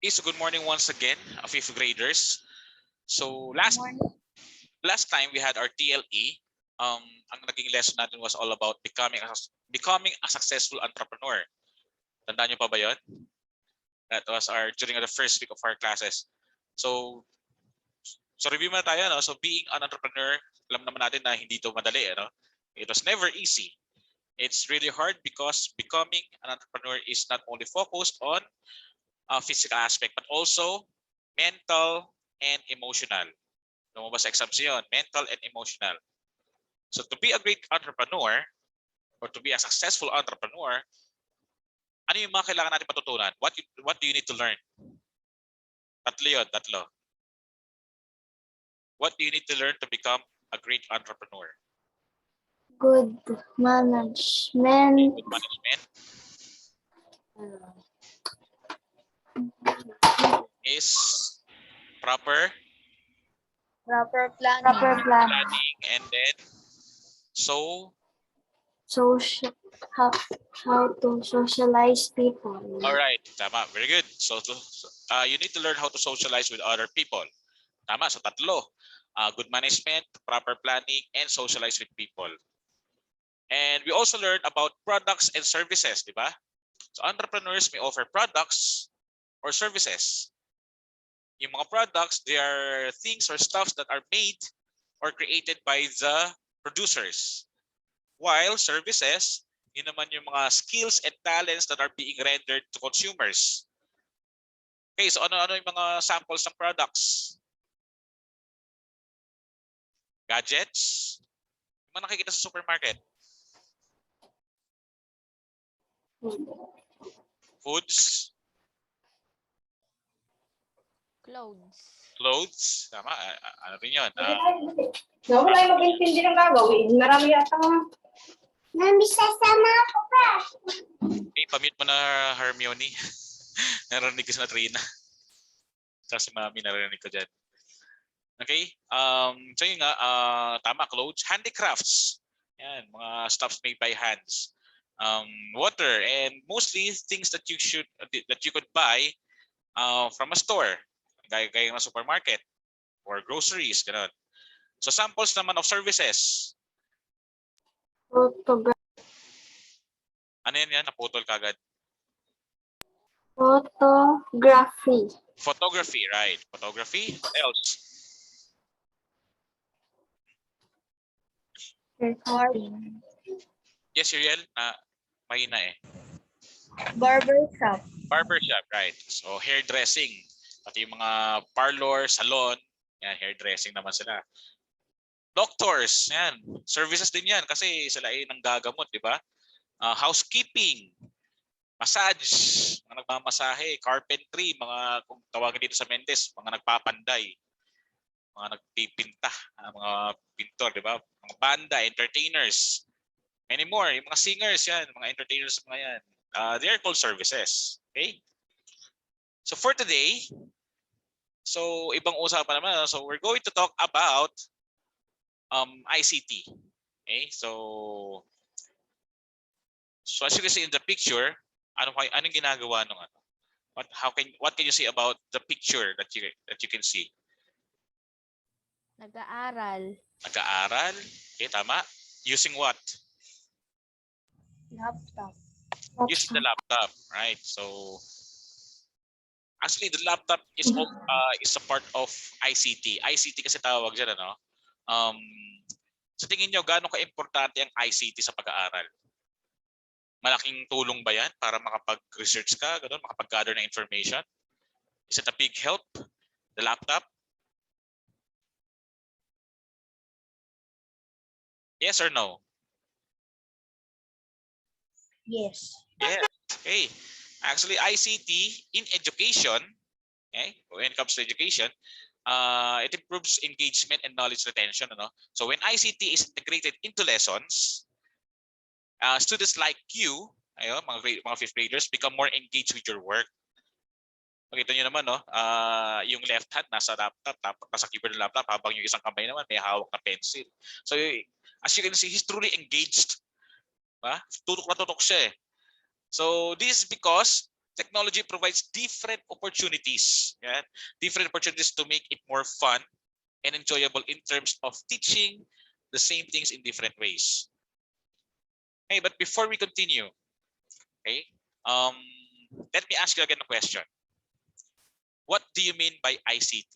So good morning once again, fifth graders. So last time we had our TLE. Ang naging lesson natin was all about becoming a successful entrepreneur. Tandaan niyo pa ba 'yon? That was our during the first week of our classes. So review muna tayo, no? So being an entrepreneur, alam naman natin na hindi ito madali, ano? It was never easy. It's really hard because becoming an entrepreneur is not only focused on physical aspect but also mental and emotional. Lumabas sa exams yun, mental and emotional. So to be a great entrepreneur or to be a successful entrepreneur, ano yung mga kailangan natin matutunan? What do you need to learn? Tatlo yun, tatlo. What do you need to learn to become a great entrepreneur? Good management. Good management is proper planning, and then how to socialize people. All right, tama, very good. So you need to learn how to socialize with other people. Tama, so tatlo. Good management, proper planning, and socialize with people. And we also learned about products and services, di ba? So entrepreneurs may offer products or services. Yung mga products, they are things or stuffs that are made or created by the producers. While services, yun naman yung mga skills and talents that are being rendered to consumers. Okay, so ano-ano yung mga samples ng products? Gadgets? Yung mga nakikita sa supermarket? Foods? Clothes? Tama, ano rin yun? Wala yung mag-intindi ng gagawin. Marami yata nga. Mami, sasama ako pa. Okay, pamute mo na Hermione. Narinig ko sa Trina. Kasi mami narinig ko dyan. Okay, so yun nga, tama, clothes, handicrafts. Yan, mga stuffs made by hands. Water, and mostly things that you could buy from a store, gaya ng supermarket or groceries, ganun. So samples naman of services. Ano yan? Naputol kagad. Photography. Photography, right? Photography. What else? Recording. Yes, Uriel. Mahina eh. Barbershop. Barbershop, right? So hairdressing. Pati yung mga parlor, salon, yan, hairdressing naman sila. Doctors, yan. Services din yan kasi sila ay nanggagamot, di ba? Housekeeping, massage, mga nagmamasahe, carpentry, mga kung tawagin dito sa Mendez, mga nagpapanday, mga nagpipinta, mga pintor, di ba? Mga banda, entertainers, many more. Yung mga singers yan, mga entertainers, mga yan. They are called services. Okay? So for today, so ibang usapan naman. So we're going to talk about ICT. Okay? So as you can see in the picture, anong ginagawa ng ano? What can you say about the picture that you can see? Nag-aaral. Nag-aaral? Okay, tama. Using what? Laptop. Using the laptop, right? So actually the laptop is a part of ICT. ICT kasi tawag diyan, ano? Sa tingin niyo gaano ka-importante ang ICT sa pag-aaral? Malaking tulong ba 'yan para makapag-research ka, ganun, makapag-gather ng information? Is it a big help, the laptop? Yes or no? Yes. Yes. Okay. Actually, ICT in education, okay, when it comes to education, it improves engagement and knowledge retention. Ano? So when ICT is integrated into lessons, students like you, mga fifth graders, become more engaged with your work. Makita nyo naman, no? Yung left hand nasa laptop, nasa keyboard ng laptop, habang yung isang kamay naman may hawak na pencil. So as you can see, he's truly engaged. Tutok na tutok siya eh. So this is because technology provides different opportunities. Yeah? Different opportunities to make it more fun and enjoyable in terms of teaching the same things in different ways. Okay, but before we continue, okay, let me ask you again a question. What do you mean by ICT?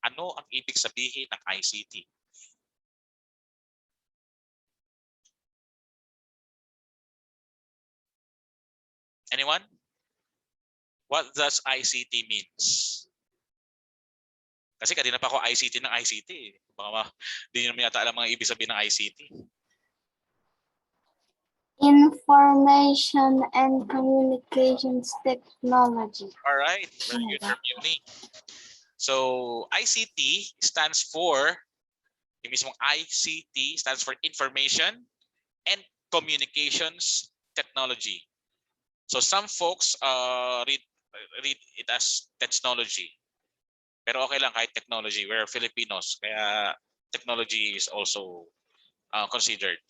Ano ang ibig sabihin ng ICT? Anyone? What does ICT means? Kasi kanina pa ako ICT ng ICT. Baka hindi naman yata alam mga ibig sabihin ng ICT. Information and Communications Technology. All right, very good, Hermione. So ICT stands for, yung mismong ICT stands for Information and Communications Technology. So some folks read it as technology. Pero okay lang kahit technology. We're Filipinos, kaya technology is also considered.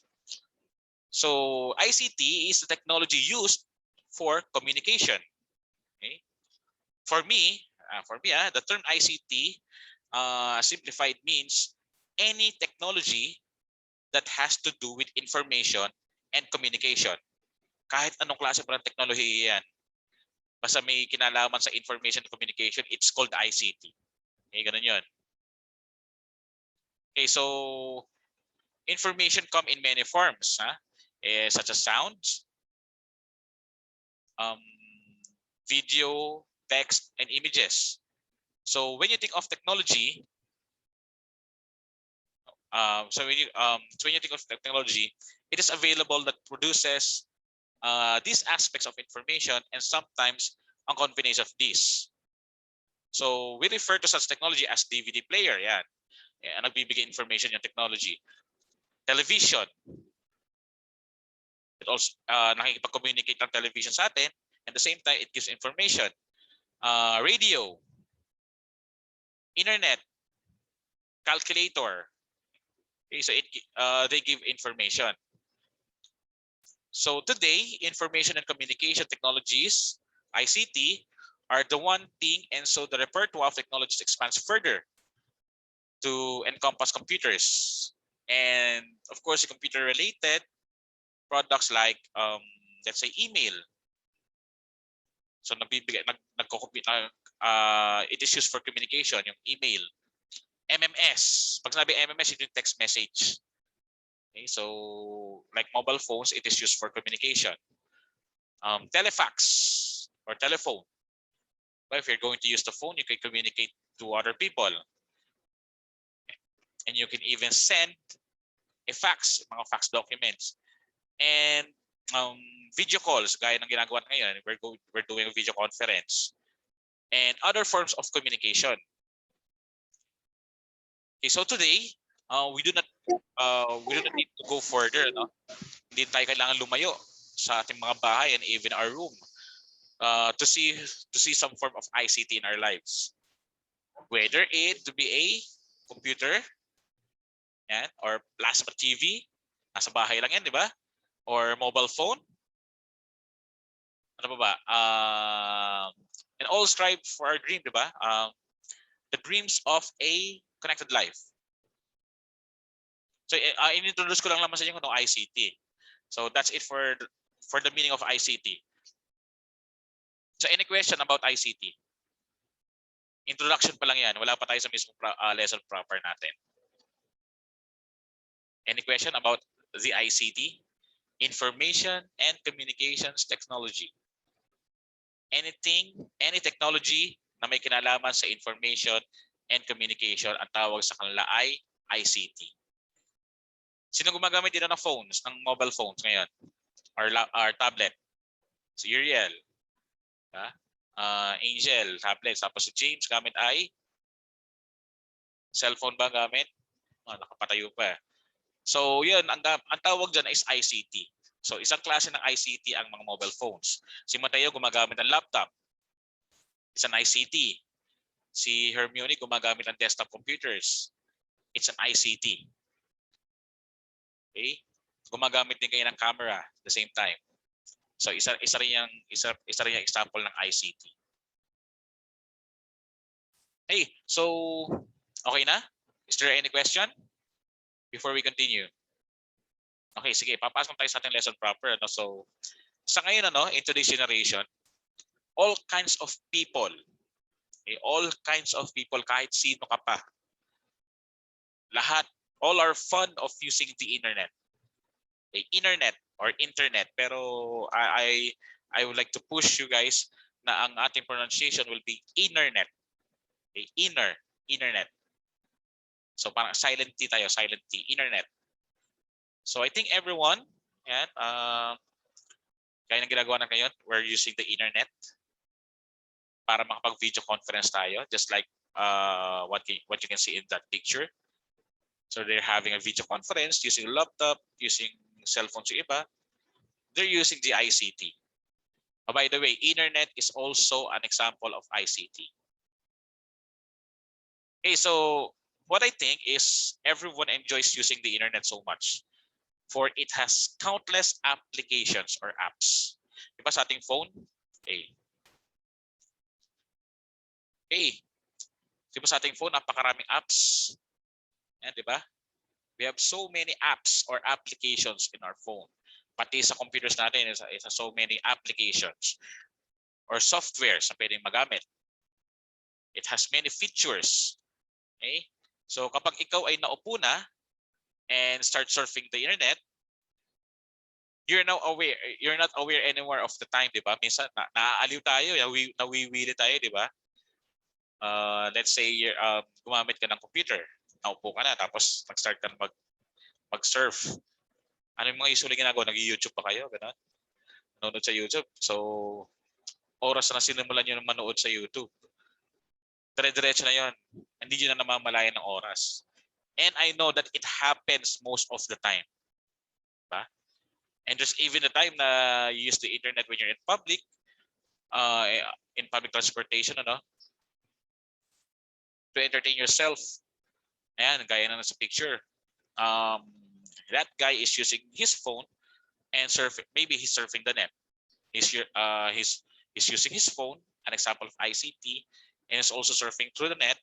So ICT is the technology used for communication. Okay? For me, the term ICT simplified means any technology that has to do with information and communication. Kahit anong klase pa ng technology yan, basta may kinalaman sa information and communication, it's called ICT. Okay, ganun yun. Okay, so information come in many forms, such as sounds, video, text, and images. So when you think of technology, when you think of technology, it is available that produces these aspects of information and sometimes a combination of these. So we refer to such technology as DVD player. Yan. Yan, nagbibigay information yung technology. Television. It also nakikipag-communicate ng television sa atin, and at the same time it gives information. Radio, internet, calculator. Okay, so they give information. So today, information and communication technologies, ICT, are the one thing, and so the repertoire of technologies expands further to encompass computers. And of course, computer-related products like, let's say, email. So it is used for communication, yung email. MMS. Pag sinabi MMS, ito yung text message. Okay, so like mobile phones, it is used for communication. Telefax or telephone. But if you're going to use the phone, you can communicate to other people. And you can even send a fax, mga fax documents. And video calls, gaya ng ginagawa ngayon, we're doing a video conference. And other forms of communication. Okay, so today, we do not need to go further. No? Hindi tayo kailangan lumayo sa ating mga bahay and even our room to see some form of ICT in our lives. Whether it to be a computer, yan, or plasma TV, nasa bahay lang yan, di ba? Or mobile phone. Ano ba? And all strive for our dream, di ba? The dreams of a connected life. So in-introduce ko lang naman sa inyo kung ICT. So that's it for the meaning of ICT. So any question about ICT? Introduction pa lang yan. Wala pa tayo sa mismong lesson proper natin. Any question about the ICT? Information and Communications Technology. Anything, any technology na may kinalaman sa information and communication, ang tawag sa kanila ay ICT. Sino gumagamit dito ng phones, ng mobile phones ngayon? Or tablet? Si Uriel. Angel, tablet. Tapos si James, gamit ay cellphone ba gamit? Nakapatayo pa. So yun, ang tawag dyan is ICT. So isang klase ng ICT ang mga mobile phones. Si Mateo gumagamit ng laptop. It's an ICT. Si Hermione gumagamit ng desktop computers. It's an ICT. Okay? Gumagamit din kayo ng camera at the same time. So isa rin yung example ng ICT. Hey, so okay na? Is there any question before we continue? Okay, sige, papasok tayo sa ating lesson proper. Ano? So, sa ngayon, in today's generation, all kinds of people, okay, all kinds of people, kahit sino ka pa, lahat, all are fond of using the internet. Okay, internet or internet. Pero I would like to push you guys na ang ating pronunciation will be internet. Okay, internet. So parang silent T tayo, silent T, internet. So I think everyone, yan, kaya ng ginagawa na ngayon, we're using the internet para makapag-video conference tayo, just like what you can see in that picture. So they're having a video conference using laptop, using cellphone sa iba. They're using the ICT. By the way, internet is also an example of ICT. Okay, so what I think is everyone enjoys using the internet so much, for it has countless applications or apps. Diba sa ating phone? Okay. Diba sa ating phone, napakaraming apps. Yan, diba? We have so many apps or applications in our phone. Pati sa computers natin, is so many applications or softwares na pwedeng magamit. It has many features. Okay? So kapag ikaw ay naupo na and start surfing the internet, you're not aware anymore of the time, di ba? Minsan naaaliw tayo, nawiwili tayo, di ba? Let's say gumamit ka ng computer, naupo ka na, tapos nag-start ka mag-surf. Ano yung mga usually ginagawa? Nag-YouTube pa kayo, gano'n? Nanonood sa YouTube. So oras na sinimulan nyo manood sa YouTube, dire-diretso na yon. Hindi nyo na namamalayan ng oras. And I know that it happens most of the time. Diba? And there's even a time na you use the internet when you're in public transportation, to entertain yourself. Ayan, gaya na sa picture. That guy is using his phone and surfing. Maybe he's surfing the net. He's using his phone, an example of ICT, and is also surfing through the net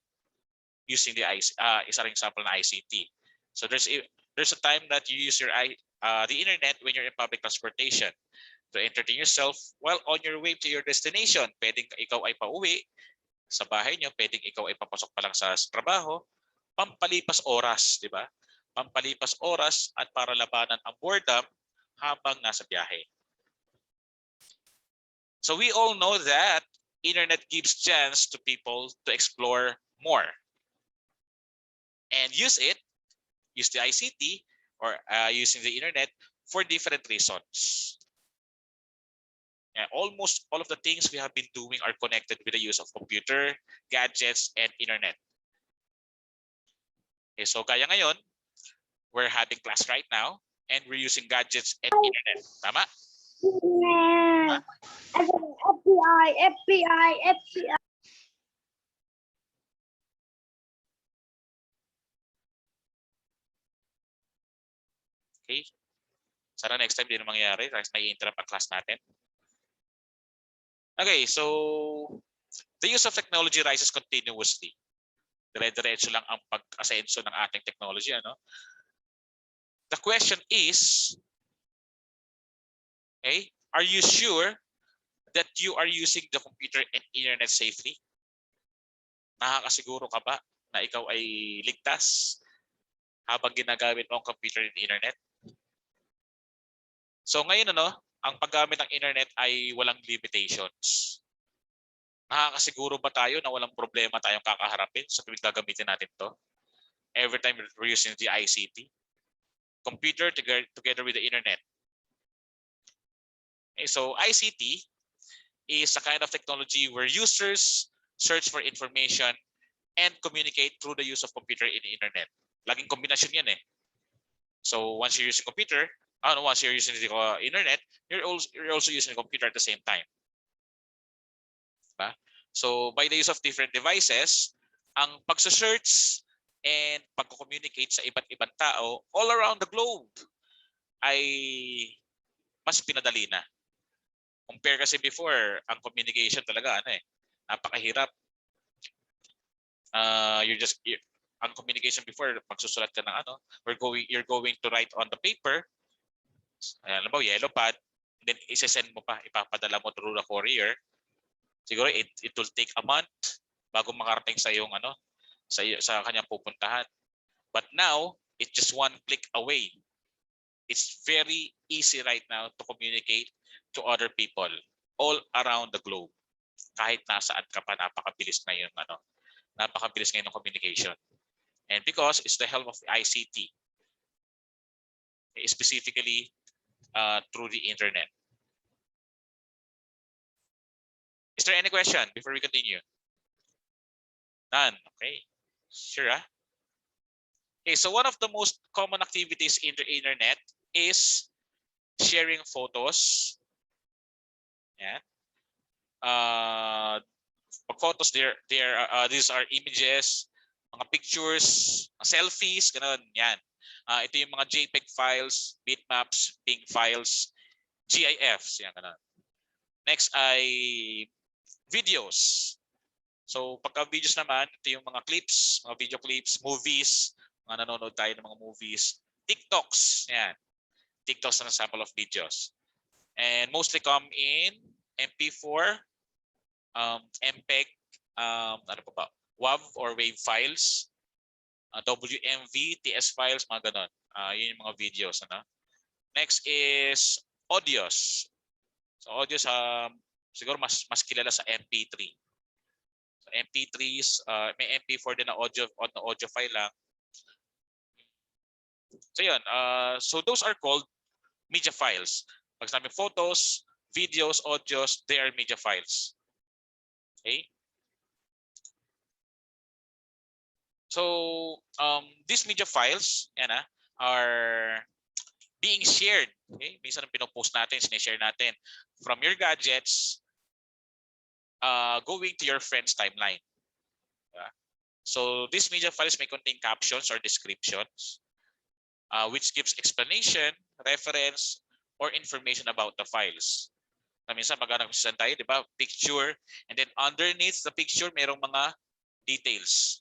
using the isa ring example ng ICT. So there's a time that you use the internet when you're in public transportation to entertain yourself while on your way to your destination. Pwedeng ikaw ay pauwi sa bahay niyo, pwedeng ikaw ay papasok pa lang sa trabaho, pampalipas oras, di ba? Pampalipas oras at para labanan ang boredom habang nasa biyahe. So we all know that internet gives chance to people to explore more and use the ICT or using the internet for different reasons. And almost all of the things we have been doing are connected with the use of computer, gadgets, and internet. Okay, so kaya ngayon, we're having class right now and we're using gadgets and internet. Tama? FBI. Okay. Sana next time din mangyayari kasi nai-interrupt ang class natin. Okay, so the use of technology rises continuously. Dire-diretso lang ang pag-asenso ng ating technology, The question is, okay, are you sure that you are using the computer and internet safely? Nakakasiguro ka ba na ikaw ay ligtas habang ginagamit mo ang computer and internet? So ngayon, ang paggamit ng internet ay walang limitations. Nakakasiguro ba tayo na walang problema tayong kakaharapin sa tuwing gagamitin natin to? Every time we're using the ICT, computer together with the internet. Okay, so ICT is a kind of technology where users search for information and communicate through the use of computer and internet. Laging kombinasyon yan . So once you're using computer, once you're using the internet, you're also using the computer at the same time. Diba? So by the use of different devices, ang pagsa-search and pag-communicate sa iba't ibang tao all around the globe ay mas pinadali na. Compare kasi before, ang communication talaga napakahirap. Ang communication before, magsusulat ka ng you're going to write on the paper, alam mo, yellow pad, then isesend mo pa, ipapadala mo through the courier. Siguro it will take a month bago makarating sa yung sa kanyang pupuntahan. But now, it's just one click away. It's very easy right now to communicate to other people all around the globe. Kahit nasaan ka pa, napakabilis ngayon ng communication. And because it's the help of ICT, specifically through the internet. Is there any question before we continue? None. Okay. Sure. Okay, so one of the most common activities in the internet is sharing photos. Yeah. Photos, these are images, mga pictures, selfies, ganun, yan. Ito yung mga JPEG files, bitmaps, PNG files, GIFs, yan, ganun. Next ay videos. So pagka videos naman, ito yung mga clips, mga video clips, movies, mga nanonood tayo ng mga movies, TikToks, yan. TikToks are a sample of videos. And mostly come in MP4, MPEG, ano pa ba? WAV or WAV files, WMV, TS files, mga ganon. Yun yung mga videos. Next is audios. So audios, siguro mas kilala sa MP3. So MP3s, may MP4 din na audio file lang. So yun, so those are called media files. Pag sabi photos, videos, audios, they are media files. Okay? So these media files are being shared. Okay? Minsan pinopost natin, sinishare natin from your gadgets going to your friend's timeline. So these media files may contain captions or descriptions which gives explanation, reference, or information about the files. Minsan pag nag-send tayo, di ba? Picture, and then underneath the picture, mayroong mga details.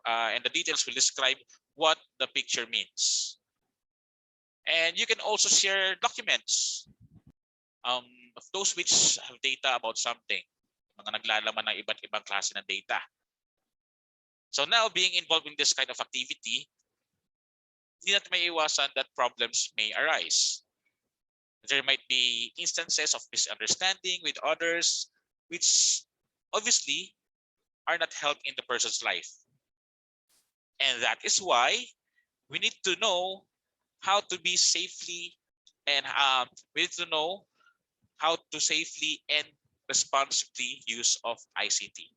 And the details will describe what the picture means. And you can also share documents of those which have data about something. Mga naglalaman ng iba't ibang klase ng data. So now, being involved in this kind of activity, hindi natin may iwasan that problems may arise. There might be instances of misunderstanding with others, which obviously are not helping the person's life. And that is why we need to know how to be safely and we need to know how to safely and responsibly use of ICT.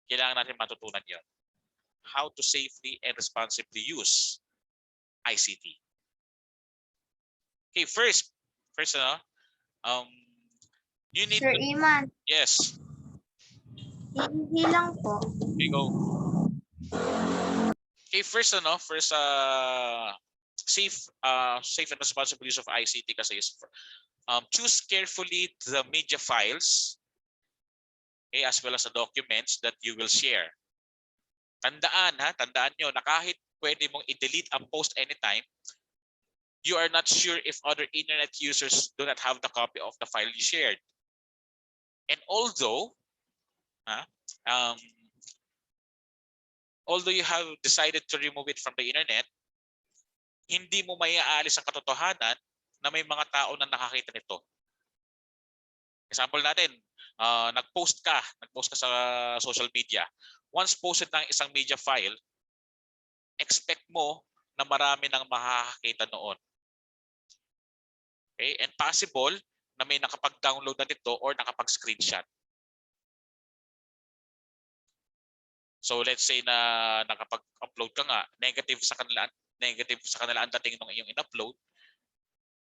Kailangan natin matutunan yon. How to safely and responsibly use ICT. Okay, first, you need Sir to, Yman, yes. hindi lang po. Okay, go. Okay, first safe and responsible use of ICT kasi is choose carefully the media files, okay, as well as the documents that you will share. Tandaan nyo na kahit pwede mong i-delete ang post anytime, you are not sure if other internet users do not have the copy of the file you shared. And although you have decided to remove it from the internet, hindi mo maiaalis ang katotohanan na may mga tao na nakakita nito. Example natin, nag-post ka sa social media. Once posted ng isang media file, expect mo na marami nang makakakita noon. Okay? And possible na may nakapag-download na nito or nakapag-screenshot. So let's say na nakapag-upload ka nga, negative sa kanila ang dating ng iyong in-upload.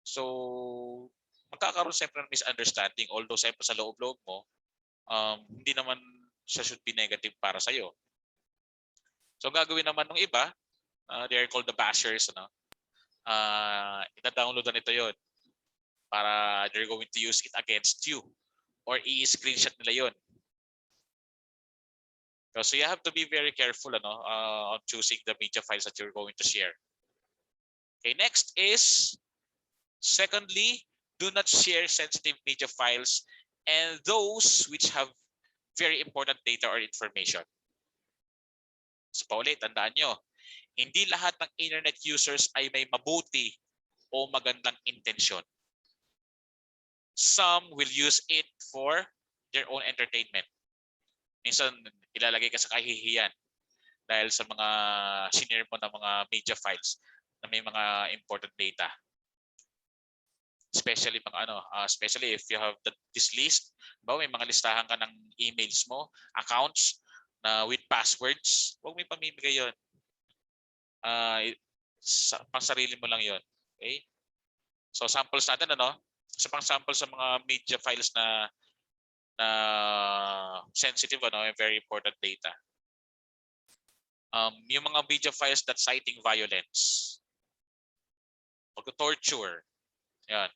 So magkakaroon siyempre ng misunderstanding, although siyempre sa loob-loob mo, hindi naman siya should be negative para sa iyo. So gagawin naman ng iba, they are called the bashers, ina-download na nito 'yon. para they're going to use it against you or i-screenshot nila yun. So you have to be very careful on choosing the media files that you're going to share. Okay, next is, secondly, do not share sensitive media files and those which have very important data or information. So paulit, tandaan nyo, hindi lahat ng internet users ay may mabuti o magandang intensyon. Some will use it for their own entertainment. Minsan, ilalagay ka sa kahihiyan dahil sa mga senior mo na mga media files na may mga important data. Especially especially if you have this list, may mga listahan ka ng emails mo, accounts na with passwords, huwag mo ipamimigay yun. Pang sarili mo lang yun. Okay? So samples natin, sa pang sample sa mga media files na sensitive, very important data. Yung mga media files that citing violence, torture, yan.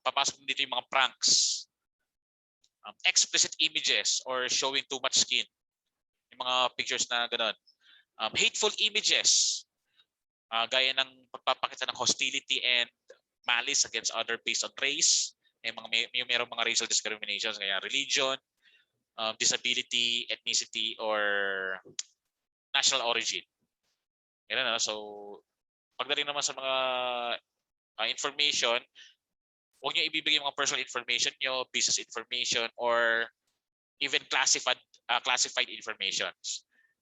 Papasok dito yung mga pranks, explicit images or showing too much skin, yung mga pictures na gano'n. Hateful images, gaya ng pagpapakita ng hostility and malice against other based on race, mayroong mga racial discriminations, kaya religion, disability, ethnicity, or national origin. Yan, so pagdating naman sa mga information, huwag nyo ibibigay mga personal information nyo, business information, or even classified information.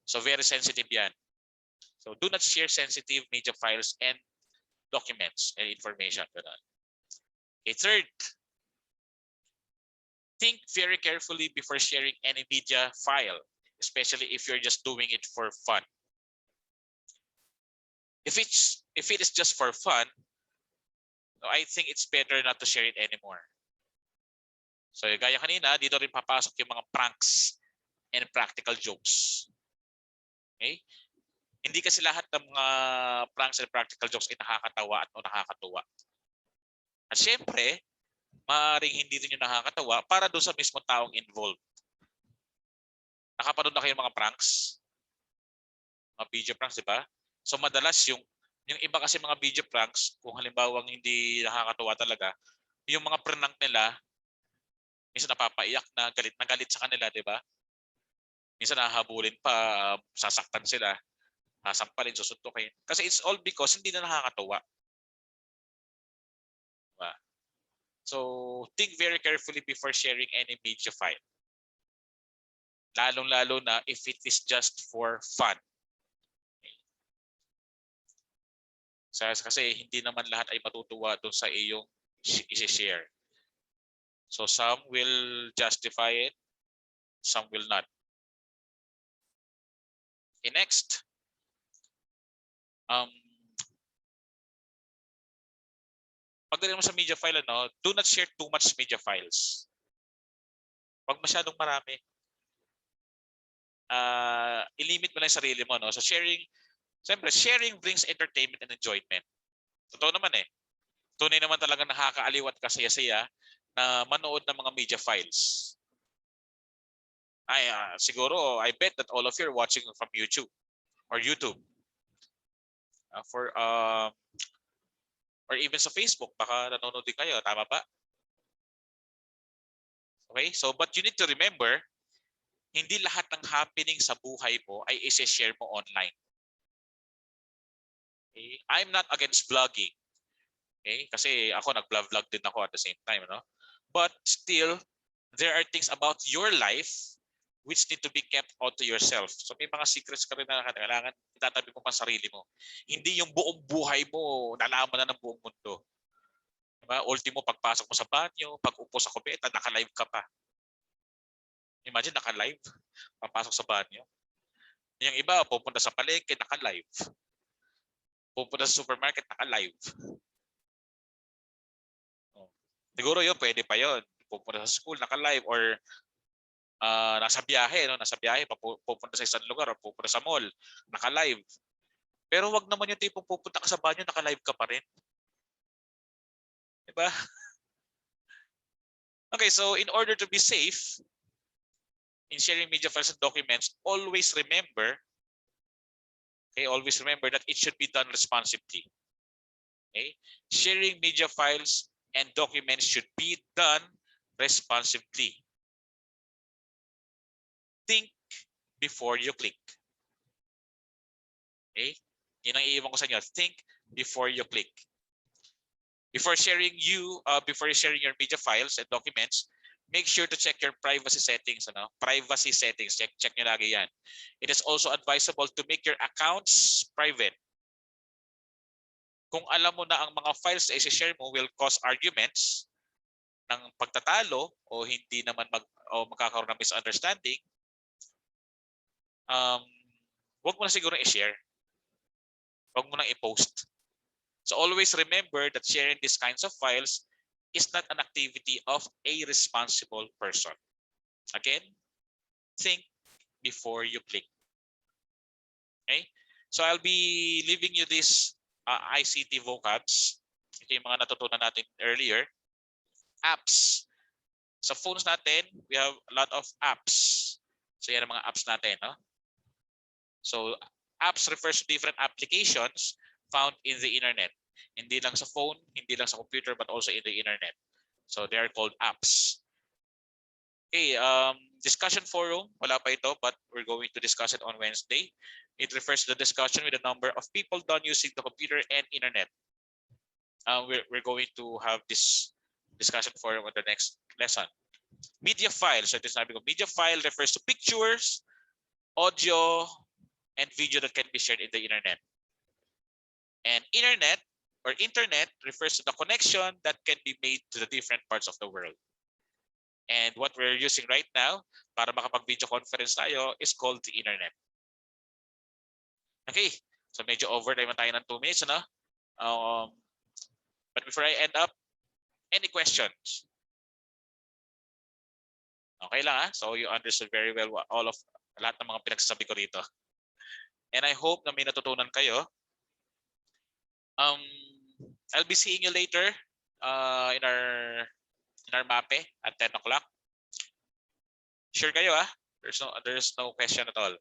So very sensitive yan. So do not share sensitive media files and documents and information. Okay, third, think very carefully before sharing any media file, especially if you're just doing it for fun. If it is just for fun, I think it's better not to share it anymore. So gaya kanina, dito rin papasok yung mga pranks and practical jokes. Okay? Hindi kasi lahat ng mga pranks and practical jokes ay nakakatawa o nakakatuwa. At syempre, maaaring hindi din yung nakakatawa para doon sa mismo taong involved. Nakapanood na kayo ng mga pranks? Mga video pranks, di ba? So madalas yung iba kasi mga video pranks, kung halimbawa hindi nakakatuwa talaga, yung mga prank nila, minsan napapaiyak na galit sa kanila, di ba? Minsan nahahabulin pa, sasaktan sila, sasampalin, susuntukin. Kasi it's all because hindi na nakakatuwa. Diba? So think very carefully before sharing any media file. Lalong-lalo na if it is just for fun. Kasi hindi naman lahat ay matutuwa doon sa iyong i-share. So some will justify it, some will not. Okay, next. Pagdating mo sa media file, do not share too much media files. Pag masyadong marami, i-limit mo lang yung sarili mo. So siyempre, sharing brings entertainment and enjoyment. Totoo naman eh. Tunay naman talaga nakakaaliw at kasaya-saya na manood ng mga media files. Siguro, I bet that all of you are watching from YouTube or YouTube. Or even sa Facebook, baka nanonood din kayo. Tama ba? Okay, so but you need to remember, hindi lahat ng happening sa buhay mo ay i-share mo online. Okay? I'm not against vlogging. Okay? Kasi ako nag-vlog din ako at the same time, But still, there are things about your life which need to be kept out to yourself. So may mga secrets ka rin na kailangan itatabi mo pa sarili mo. Hindi yung buong buhay mo nalaman na ng buong mundo. Diba? Ultimo, pagpasok mo sa banyo, pag upo sa kubeta, naka-live ka pa. Imagine, naka-live, papasok sa banyo. Yung iba, pupunta sa palengke, naka-live. Pupunta sa supermarket, naka-live. Siguro yun, pwede pa yun. Pupunta sa school, naka-live, or nasa biyahe, pupunta sa isang lugar, or pupunta sa mall, naka-live. Pero wag naman yung tipong pupunta ka sa banyo, naka-live ka pa rin. Diba? Okay, so in order to be safe in sharing media files and documents, always remember that it should be done responsibly. Okay? Sharing media files and documents should be done responsibly. Think before you click. Okay? Yun ang iiwan ko sa inyo. Think before you click. Before sharing your media files and documents, make sure to check your privacy settings. Privacy settings. Check nyo lagi yan. It is also advisable to make your accounts private. Kung alam mo na ang mga files na i-share mo will cause arguments ng pagtatalo o hindi naman magkakaroon ng misunderstanding, wag mo na siguro i-share. Wag mo nang i-post. So always remember that sharing these kinds of files is not an activity of a responsible person. Again, think before you click. Okay? So I'll be leaving you this ICT vocabs. Ito yung mga natutunan natin earlier. Apps. Sa phones natin, we have a lot of apps. So yan ang mga apps natin. No? So apps refers to different applications found in the internet. Hindi lang sa phone, hindi lang sa computer, but also in the internet. So they are called apps. Okay, discussion forum, wala pa ito, but we're going to discuss it on Wednesday. It refers to the discussion with a number of people done using the computer and internet. We're going to have this discussion forum on the next lesson. Media file. So this media file refers to pictures, audio, and video that can be shared in the internet. And internet refers to the connection that can be made to the different parts of the world. And what we're using right now para makapag-video conference tayo is called the internet. Okay, so medyo overtime na tayo ng 2 minutes, ano? But before I end up, any questions? Okay lang, ha? So you understood very well lahat ng mga pinagsasabi ko rito. And I hope na may natutunan kayo. I'll be seeing you later in our MAPE at 10 o'clock. Sure kayo, ha? There's no question at all.